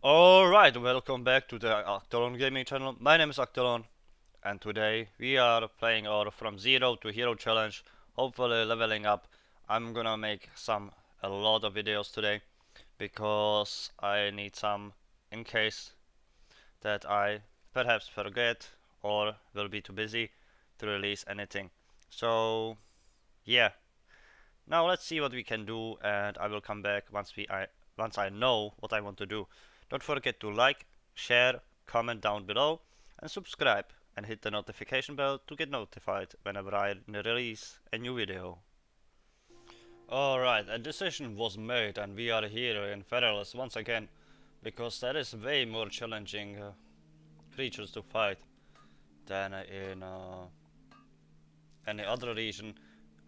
Alright, welcome back to the Actelon gaming channel. My name is Actelon and today we are playing our From Zero to Hero challenge, hopefully leveling up. I'm gonna make a lot of videos today because I need some in case that I perhaps forget or will be too busy to release anything. So yeah, now let's see what we can do and I will come back once I know what I want to do. Don't forget to like, share, comment down below and subscribe and hit the notification bell to get notified whenever I release a new video. Alright, a decision was made and we are here in Feralas once again because there is way more challenging creatures to fight than in any other region.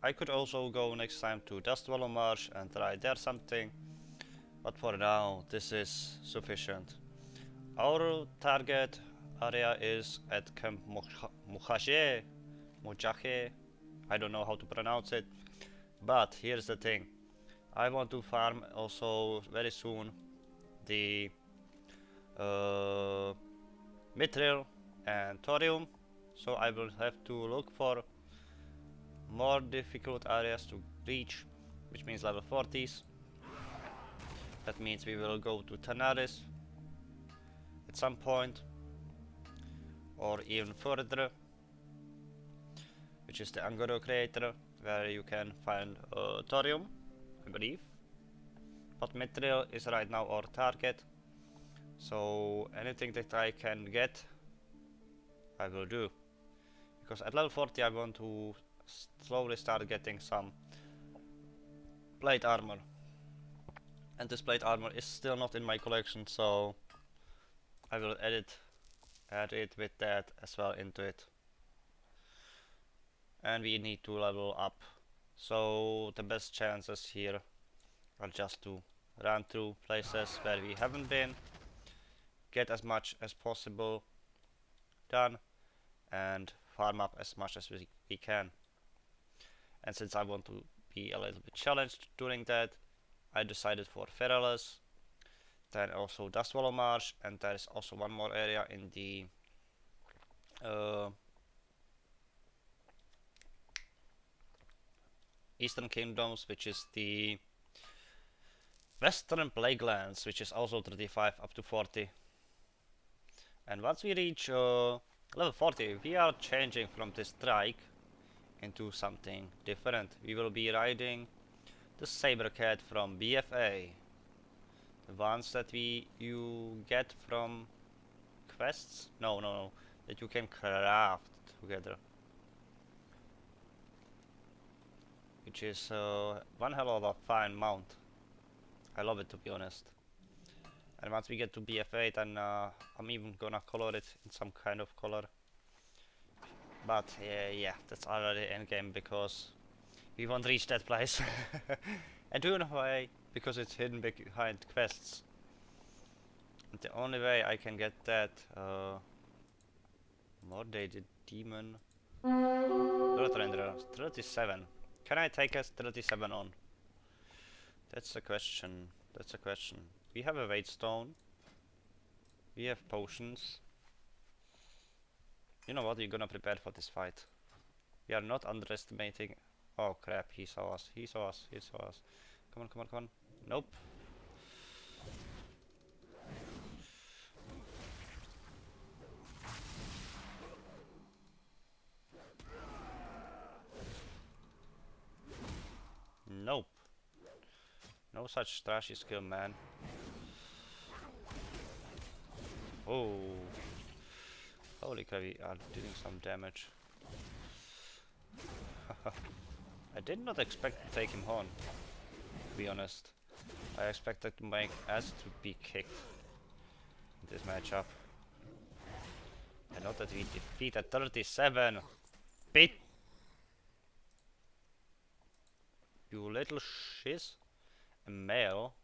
I could also go next time to Dustwallow Marsh and try there something, but for now this is sufficient. Our target area is at Camp Mojaje, I don't know how to pronounce it, but here's the thing. I want to farm also very soon the Mithril and Thorium, so I will have to look for more difficult areas to reach, which means level 40s. That means we will go to Tanaris at some point, or even further, which is the Angoro Crater, where you can find thorium, I believe. But Mithril is right now our target, so anything that I can get, I will do. Because at level 40 I want to slowly start getting some plate armor. And this plate armor is still not in my collection, so I will add it with that as well into it. And we need to level up, so the best chances here are just to run through places where we haven't been, get as much as possible done, and farm up as much as we can. And since I want to be a little bit challenged during that, I decided for Feralas, then also Dustwallow Marsh, and there is also one more area in the Eastern Kingdoms, which is the Western Plaguelands, which is also 35 up to 40. And once we reach level 40, we are changing from this strike into something different. We will be riding the Saber Cat from BFA. The ones that you get from quests? No, that you can craft together. Which is one hell of a fine mount. I love it, to be honest. And once we get to BF8, then I'm even gonna color it in some kind of color. But yeah, that's already endgame because we won't reach that place. And do you know why? Because it's hidden behind quests. And the only way I can get that Mordated Demon Bullet Renderer 37. Can I take us 37 on? That's a question. That's a question. We have a weight stone. We have potions. You know what? You're gonna prepare for this fight. We are not underestimating. Oh crap! He saw us. He saw us. He saw us. Come on! Come on! Come on! Nope. Nope. No such trashy skill, man. Oh. Holy crap, we are doing some damage. I did not expect to take him on, to be honest. I expected to make ass to be kicked in this matchup. And not that we defeated 37. Bit. You little shiz. A male.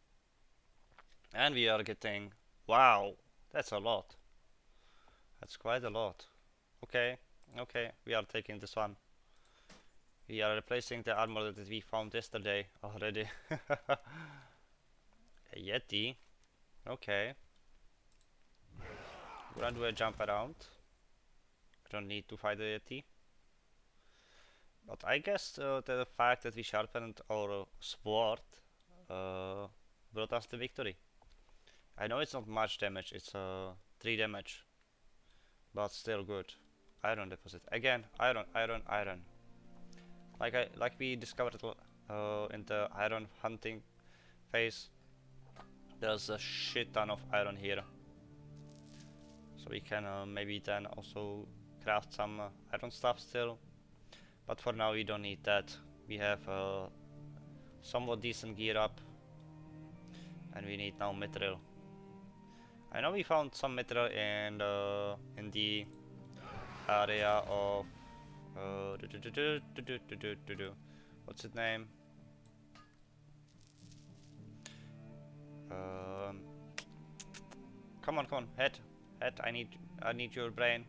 And we are getting... Wow, that's a lot. That's quite a lot. Okay, we are taking this one. We are replacing the armor that we found yesterday already. A Yeti. Okay. Gonna do a jump around. I don't need to fight the Yeti. But I guess the fact that we sharpened our sword brought us the victory. I know it's not much damage, it's 3 damage. But still good. Iron deposit. Again, iron, iron, iron. Like we discovered in the iron hunting phase. There's a shit ton of iron here. So we can maybe then also craft some iron stuff still. But for now we don't need that. We have somewhat decent gear up. And we need now mithril. I know we found some mithril in the area of what's its name? Come on, head. I need your brain.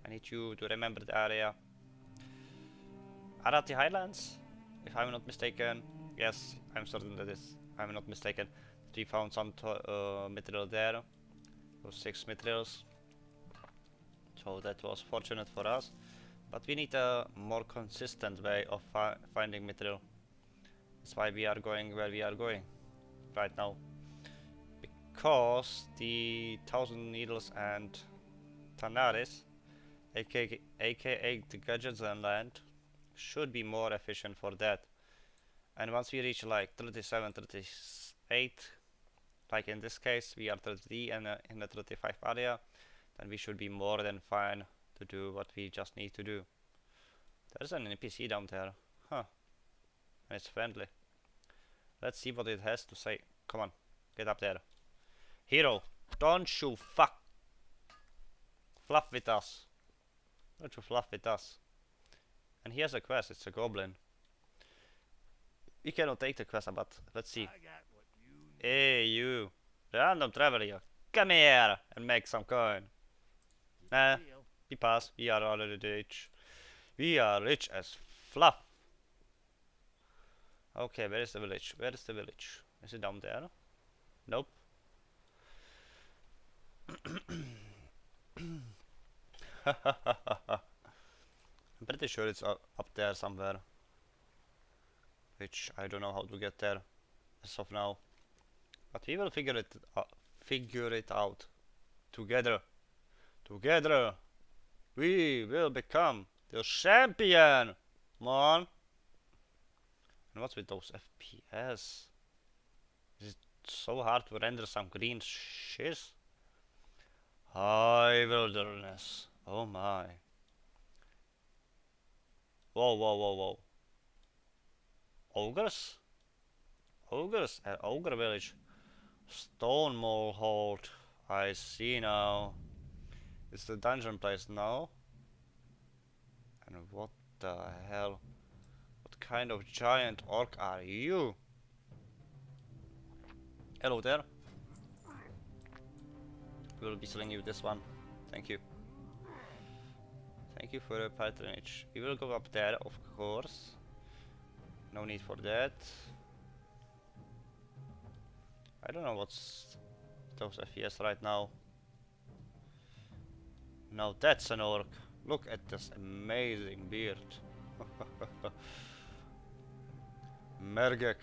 I need you to remember the area. Arati Highlands, if I'm not mistaken. Yes, I'm certain that I'm not mistaken. We found some mithril there. Those 6 mithrils. So that was fortunate for us. But we need a more consistent way of finding mithril. That's why we are going where we are going right now. Because the 1000 Needles and Tanaris, aka the Gadgets and Land, should be more efficient for that. And once we reach like 37, 38, like in this case we are 33 and in the 35 area, then we should be more than fine to do what we just need to do. There's an NPC down there, huh? And it's friendly. Let's see what it has to say. Come on, get up there. Hero, don't you fluff with us. Don't you fluff with us. And he has a quest, it's a goblin. We cannot take the quest, but let's see. Hey you, random traveler, come here and make some coin. Nah, we pass, we are already rich. We are rich as fluff. Okay, where is the village? Where is the village? Is it down there? Nope. I'm pretty sure it's up there somewhere. Which I don't know how to get there as of now. But we will figure it out together. Together we will become the champion, man. And what's with those FPS? Is it so hard to render some green shiz? High wilderness. Oh my. Whoa. Ogres? Ogres at Ogre Village. Stone Mole Hold. I see now. It's the dungeon place now. And what the hell? What kind of giant orc are you? Hello there. We'll be selling you this one. Thank you. Thank you for the patronage. We will go up there, of course. No need for that. I don't know what's those FPS right now. Now that's an orc. Look at this amazing beard. Mergek.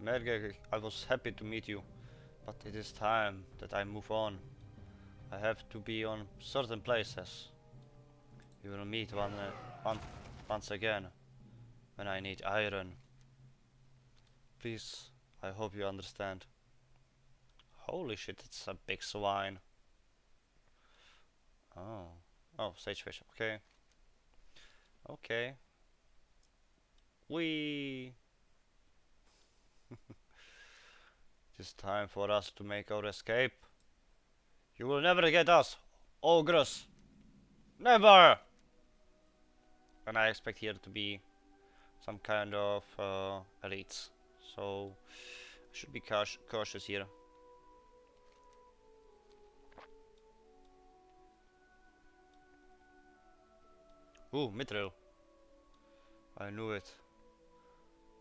Mergek, I was happy to meet you, but it is time that I move on. I have to be on certain places. We will meet once again when I need iron. Please, I hope you understand. Holy shit, it's a big swine. Oh, sagefish. Okay. Okay. Wee. It is time for us to make our escape. You will never get us, ogres. Never. And I expect here to be some kind of elites. So I should be cautious here. Ooh, mithril. I knew it.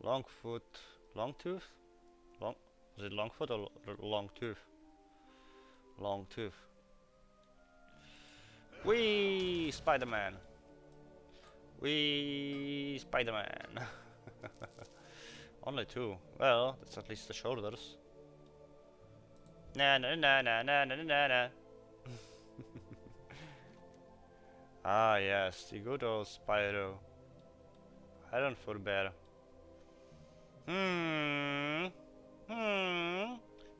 Longfoot, Longtooth? Was it Longfoot or Longtooth? long tooth. Wee Spider-Man. Wee Spider-Man. Only two. Well, that's at least the shoulders. Na na na na na na na na. Ah yes, the good old Spyro. Iron for bear. Hmm.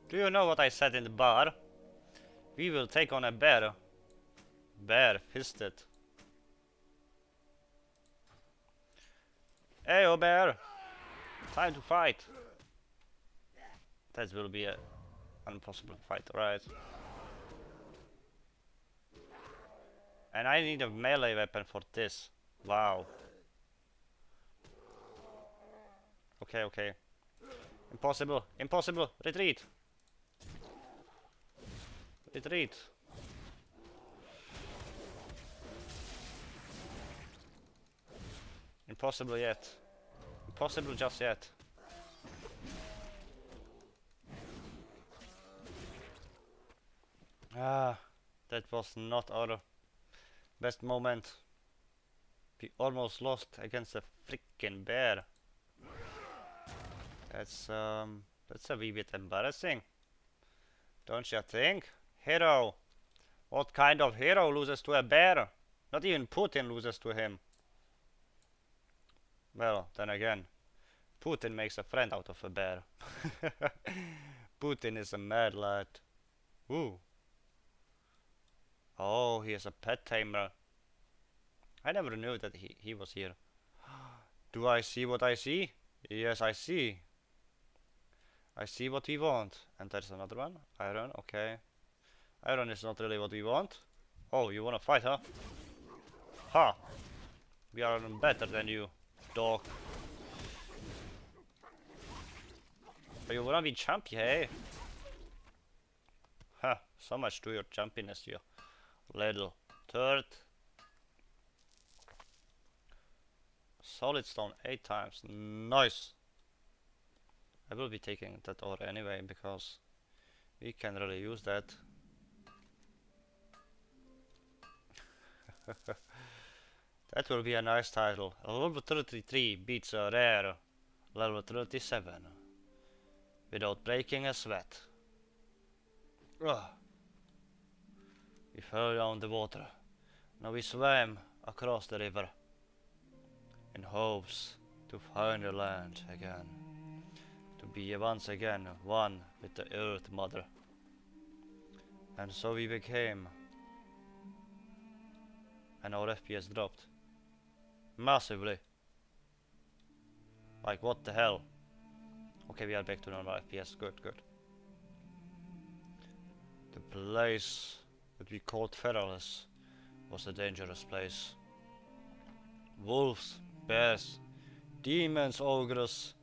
Do you know what I said in the bar? We will take on a bear. Bare-fisted. Heyo bear! Time to fight! That will be an impossible fight, right? And I need a melee weapon for this. Wow. Okay, okay. Impossible! Impossible! Retreat! Retreat! Impossible yet. Impossible just yet. Ah, that was not our best moment. We almost lost against a freaking bear. That's a wee bit embarrassing. Don't you think? Hero! What kind of hero loses to a bear? Not even Putin loses to him. Well, then again, Putin makes a friend out of a bear. Putin is a mad lad. Ooh. Oh, he is a pet tamer. I never knew that he was here. Do I see what I see? Yes, I see. I see what we want. And there's another one. Iron, okay. Iron is not really what we want. Oh, you wanna fight, huh? Ha! We are better than you, dog. But you wanna be champ, hey? Ha! So much to your champiness, you little turd. Solid stone 8 times. Nice! I will be taking that ore anyway, because we can really use that. That will be a nice title. Level 33 beats a rare level 37 without breaking a sweat. Ugh. We fell down the water. Now we swam across the river in hopes to find the land again. To be once again one with the Earth Mother. And so we became. And our FPS dropped. Massively. Like what the hell? Okay, we are back to normal FPS. Good, good. The place that we called Feralas was a dangerous place. Wolves, bears, demons, ogres,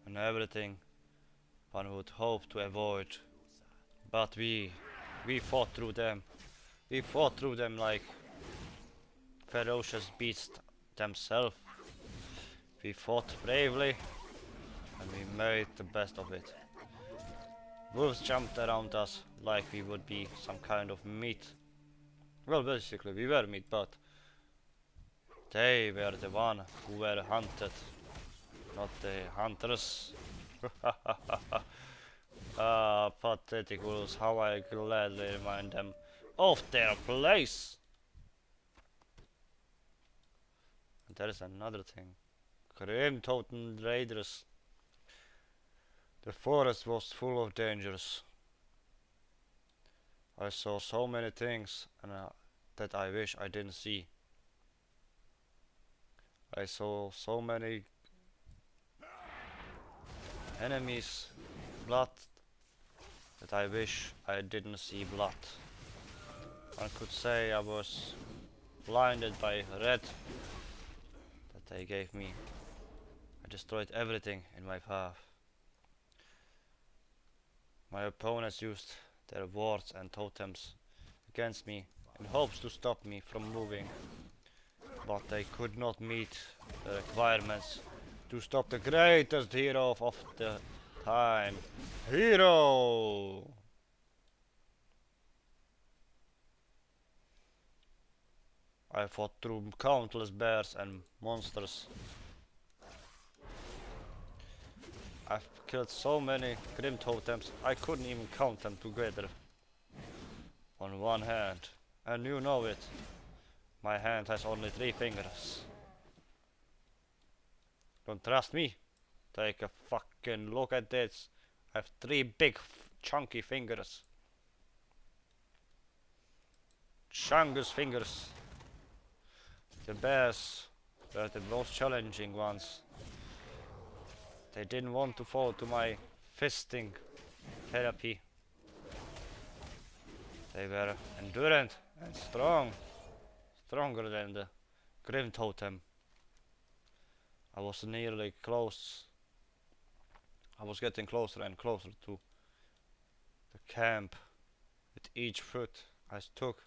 and everything one would hope to avoid. But we fought through them. We fought through them like ferocious beasts themselves. We fought bravely and we made the best of it. Wolves jumped around us like we would be some kind of meat. Well, basically we were meat, but they were the one who were hunted, not the hunters. Ah, pathetic wolves, how I gladly remind them of their place. And there is another thing. Grim Totem Raiders. The forest was full of dangers. I saw so many things and that I wish I didn't see. I saw so many enemies, blood, that I wish I didn't see blood. One could say I was blinded by red that they gave me. I destroyed everything in my path. My opponents used their wards and totems against me in hopes to stop me from moving, but they could not meet the requirements to stop the greatest hero of the time. Hero! I fought through countless bears and monsters. I've killed so many grim totems, I couldn't even count them together on one hand. And you know it. My hand has only 3 fingers. Don't trust me? Take a fucking look at this. I have 3 big chunky fingers. Chungus fingers. The bears were the most challenging ones. They didn't want to fall to my fisting therapy. They were endurant and strong. Stronger than the Grim Totem. I was nearly close. I was getting closer and closer to the camp. With each foot I took,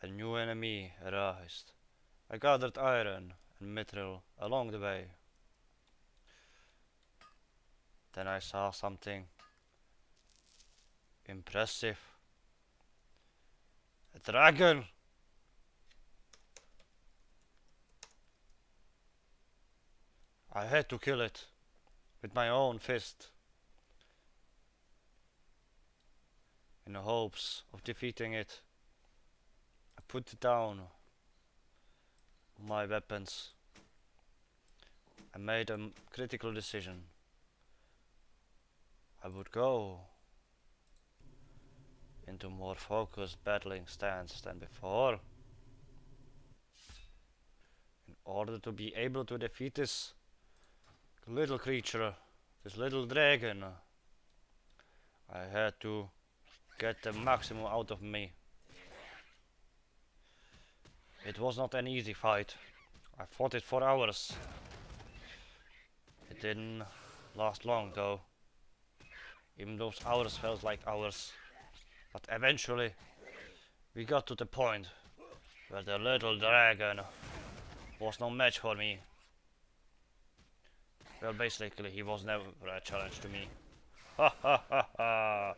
a new enemy arose. I gathered iron and mithril along the way. Then I saw something impressive. A dragon! I had to kill it with my own fist, in the hopes of defeating it. I put down my weapons. I made a critical decision. I would go into more focused battling stance than before, in order to be able to defeat this little creature, this little dragon. I had to get the maximum out of me. It was not an easy fight. I fought it for hours. It didn't last long though. Even those hours felt like hours. But eventually we got to the point where the little dragon was no match for me. Well, basically he was never a challenge to me. Ha ha ha ha!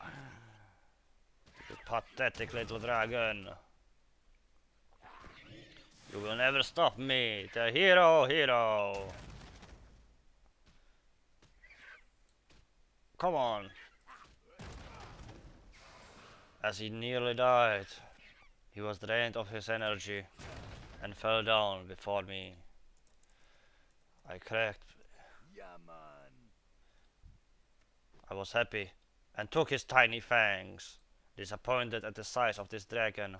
You pathetic little dragon. You will never stop me, the hero! Come on! As he nearly died, he was drained of his energy and fell down before me. I cracked. Yeah, man. I was happy and took his tiny fangs. Disappointed at the size of this dragon,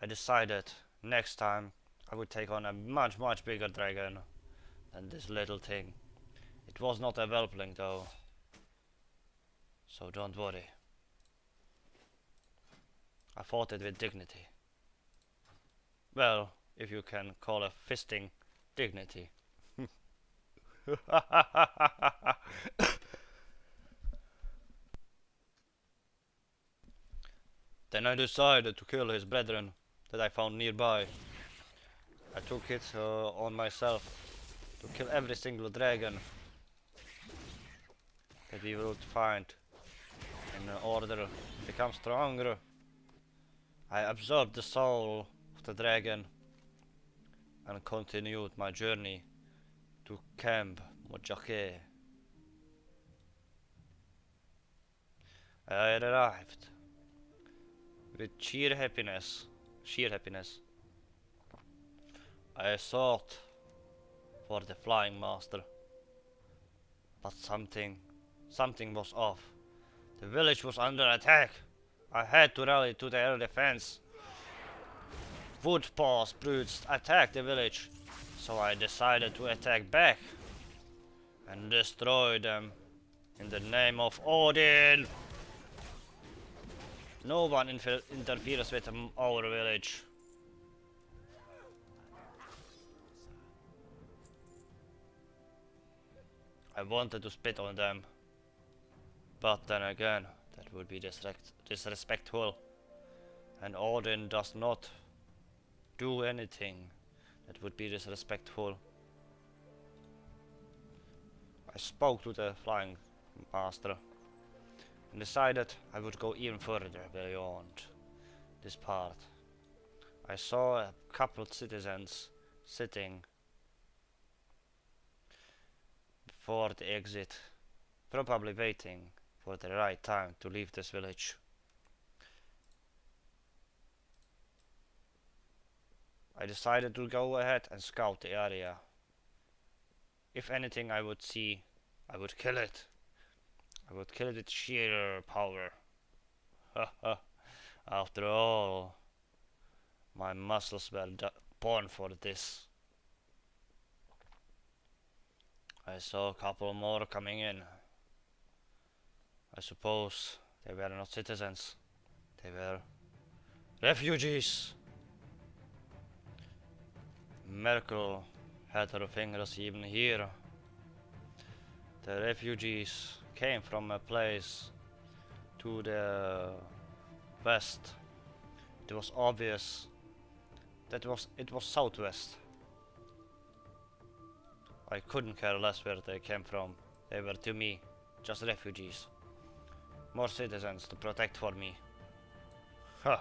I decided next time I would take on a much bigger dragon than this little thing. It was not a whelpling though, so don't worry. I fought it with dignity. Well, if you can call a fisting dignity. Then I decided to kill his brethren that I found nearby. I took it on myself to kill every single dragon that we would find in order to become stronger. I absorbed the soul of the dragon and continued my journey to Camp Mojake. I arrived with sheer happiness. I sought for the flying master, but something was off. The village was under attack. I had to rally to their defense. Woodpaws brutes attacked the village, so I decided to attack back and destroy them in the name of Odin. No one interferes with our village. I wanted to spit on them, but then again, that would be disrespectful, and Odin does not do anything that would be disrespectful. I spoke to the flying master and decided I would go even further beyond this part. I saw a couple of citizens sitting before the exit, probably waiting for the right time to leave this village. I decided to go ahead and scout the area. If anything I would see, I would kill it. I would kill it with sheer power. After all, my muscles were born for this. I saw a couple more coming in. I suppose they were not citizens. They were refugees. Merkel had her fingers even here. The refugees came from a place to the west. It was obvious that it was southwest. I couldn't care less where they came from. They were to me just refugees. More citizens to protect for me. Huh.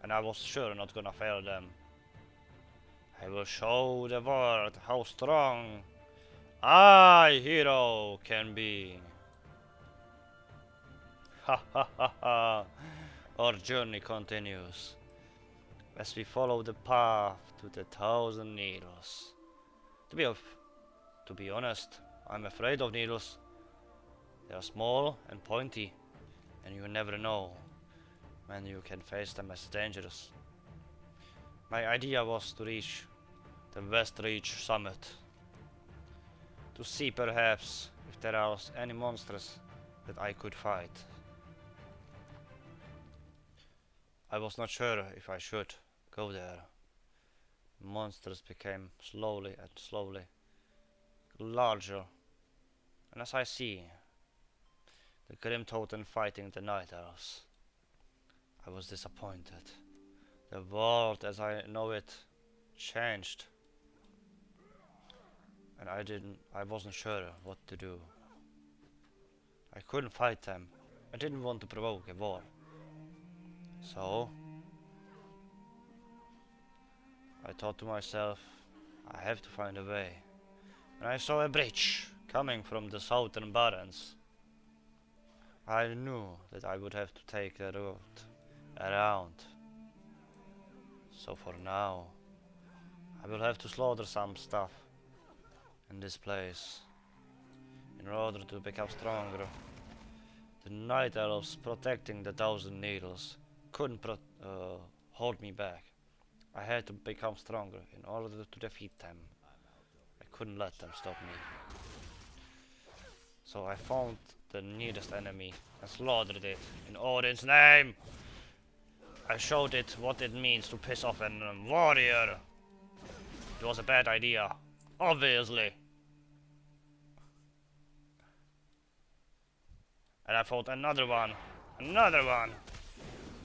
And I was sure not gonna fail them. I will show the world how strong I, hero, can be. Ha ha ha ha. Our journey continues as we follow the path to the 1,000 needles. To be honest, I'm afraid of needles. They are small and pointy, and you never know when you can face them as dangerous. My idea was to reach the West Reach summit, to see perhaps if there are any monsters that I could fight. I was not sure if I should go there. Monsters became slowly and slowly larger, and as I see the Grim Totem fighting the Night Elves, I was disappointed. The world as I know it changed, and I wasn't sure what to do. I couldn't fight them. I didn't want to provoke a war. So I thought to myself, I have to find a way. And I saw a bridge coming from the southern Barrens. I knew that I would have to take the route around. So for now, I will have to slaughter some stuff in this place in order to become stronger. The Night Elves protecting the 1,000 needles couldn't hold me back. I had to become stronger in order to defeat them. I couldn't let them stop me. So I found the nearest enemy and slaughtered it in Odin's name. I showed it what it means to piss off a warrior. It was a bad idea, obviously. And I fought another one.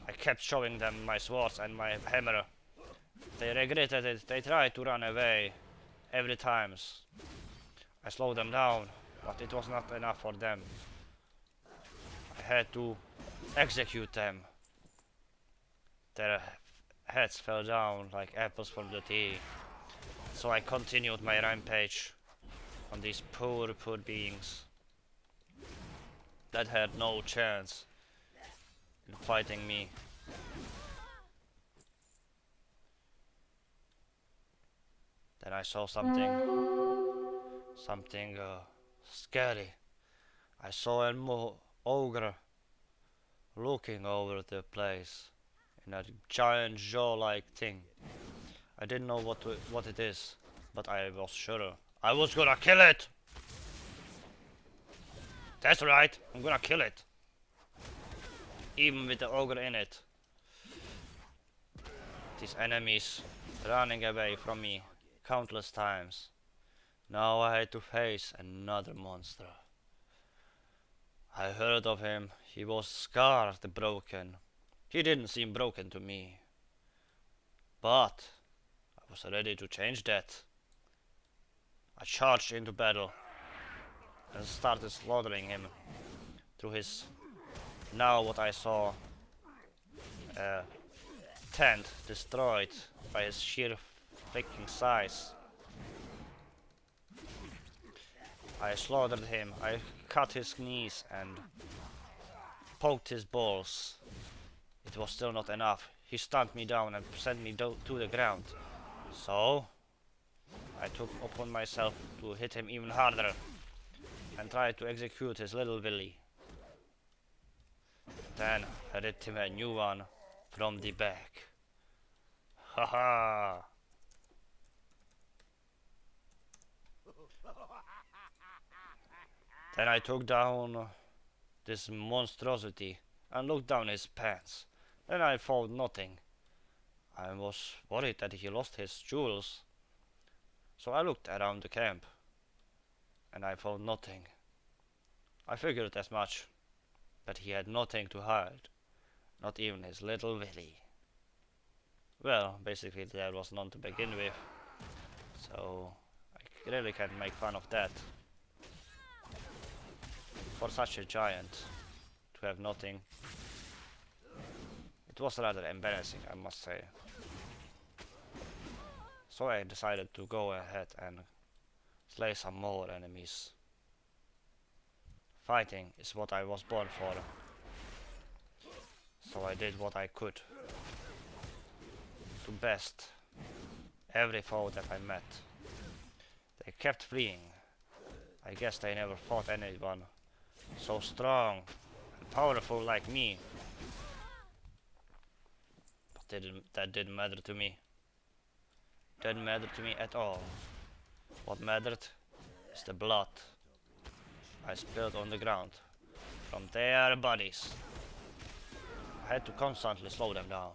I kept showing them my swords and my hammer. They regretted it. They tried to run away every time. I slowed them down, but it was not enough for them. I had to execute them. Their heads fell down like apples from the tree. So I continued my rampage on these poor beings that had no chance in fighting me. Then I saw something scary. I saw an ogre looking over the place in a giant jaw-like thing. I didn't know what it is, but I was sure I was gonna kill it. That's right, I'm gonna kill it. Even with the ogre in it. These enemies running away from me countless times. Now I had to face another monster. I heard of him. He was scarred, broken. He didn't seem broken to me. But I was ready to change that. I charged into battle and started slaughtering him through his, now what I saw, tent destroyed by his sheer freaking size. I slaughtered him, I cut his knees and poked his balls. It was still not enough. He stunned me down and sent me to the ground. So I took upon myself to hit him even harder and tried to execute his little willy. Then I hit him a new one from the back. Haha! Then I took down this monstrosity and looked down his pants. Then I found nothing. I was worried that he lost his jewels. So I looked around the camp and I found nothing. I figured as much, that he had nothing to hide, not even his little willy. Well, basically there was none to begin with, so I really can't make fun of that. For such a giant to have nothing, it was rather embarrassing, I must say. So I decided to go ahead and slay some more enemies. Fighting is what I was born for, so I did what I could to best every foe that I met. They kept fleeing. I guess they never fought anyone so strong and powerful like me. But that didn't matter to me. Didn't matter to me at all. What mattered is the blood I spilled on the ground from their bodies. I had to constantly slow them down.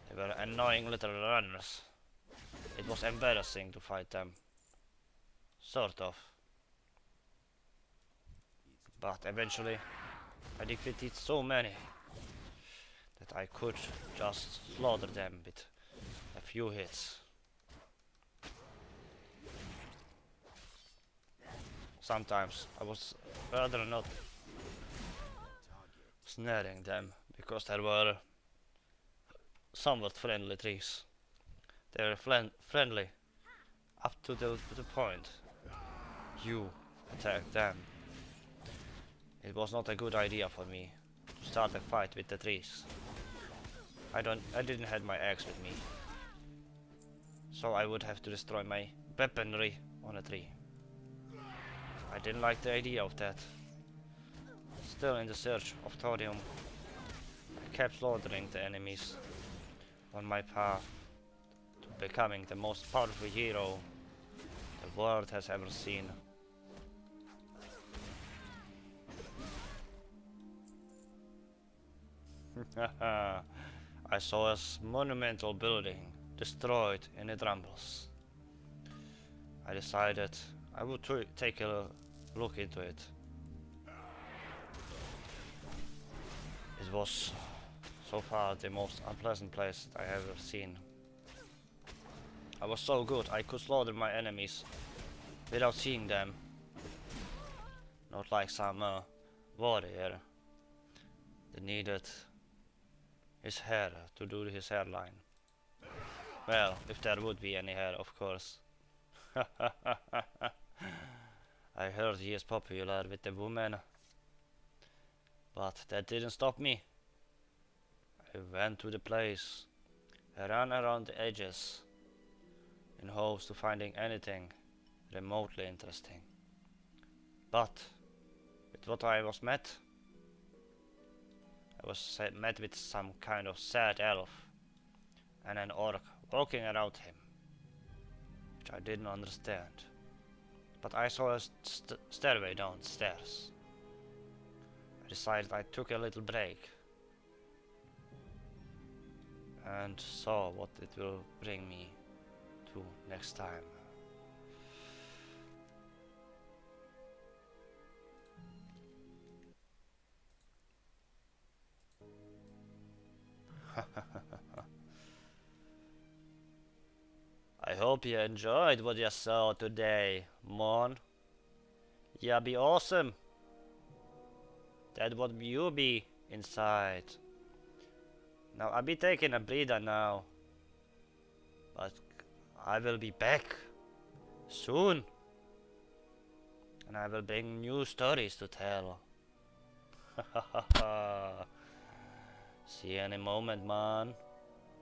They were annoying little runners. It was embarrassing to fight them. Sort of. But eventually I defeated so many that I could just slaughter them with a few hits. Sometimes I was rather not snaring them because there were somewhat friendly trees. They were friendly up to the point you attacked them. It was not a good idea for me to start a fight with the trees. I didn't have my axe with me, so I would have to destroy my weaponry on a tree. I didn't like the idea of that. Still in the search of thorium, I kept slaughtering the enemies on my path to becoming the most powerful hero the world has ever seen. I saw a monumental building destroyed in the rumbles. I decided I would take a look into it. It was so far the most unpleasant place I have ever seen. I was so good I could slaughter my enemies without seeing them. Not like some warrior that needed his hair to do his hairline. Well, if there would be any hair, of course. I heard he is popular with the women, but that didn't stop me. I went to the place, I ran around the edges in hopes of finding anything remotely interesting. But with what I was met with some kind of sad elf and an orc walking around him, which I didn't understand. But I saw a stairway downstairs. I decided I took a little break and saw what it will bring me to next time. I hope you enjoyed what you saw today, Mon. Yeah, be awesome. That would you be inside. Now I'll be taking a breather now, but I will be back soon, and I will bring new stories to tell. See you in a moment, man.